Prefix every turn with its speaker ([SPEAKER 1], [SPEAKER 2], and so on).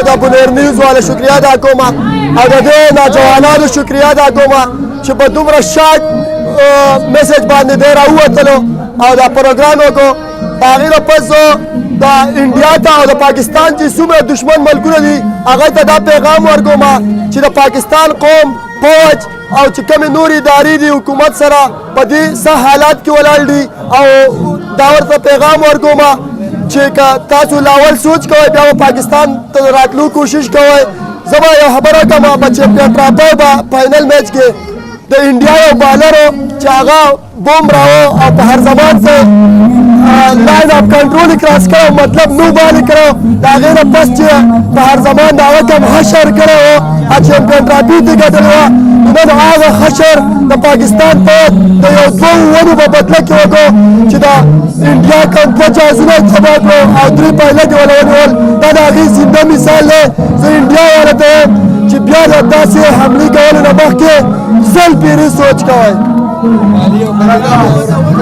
[SPEAKER 1] د بنیر نیوز والو شکریه ادا کوم او د دې نوجوانانو شکریه ادا کوم چې په دومره شارټ میسج باندې دی راووتلو او دا پروګرام وکړو. د هغې نه پس د انډیا ته او د پاکستان چې څومره دشمن ملکونه دي هغوی ته دا پیغام ورکوم چې د پاکستان قوم فوج او چې کومې نورې ادارې دي حکومت سره په دې څه حالات کې ولاړ دي او دا ورته پیغام ورکوم چې که تاسو لاول سوچ کوئ بیا به پاکستان ته راتلو کوشش کوئ. زه به یو خبره کوم په چمپیون ټرافي به فاینل میچ کې د انډیا یو بالر چې هغه بوم راو او په هر زمان سے line of control cross करो मतलब no ball करो दागे न पस जे हर जमान दावा कम हशर करो चैंपियन ट्रॉफी ته ګټل و نو هغه حشر د پاکستان په د یو دوه ونو په بدله کې وکړو چې دا انډیا کوم دوه جازونه تبا کړو او درې پایله دی ولول دا د هغې زنده مثال دی. زه انډیا والا ته وایم چې بیا د داسې حملې کولو نه مخکې زل پیرې سوچ کوئ.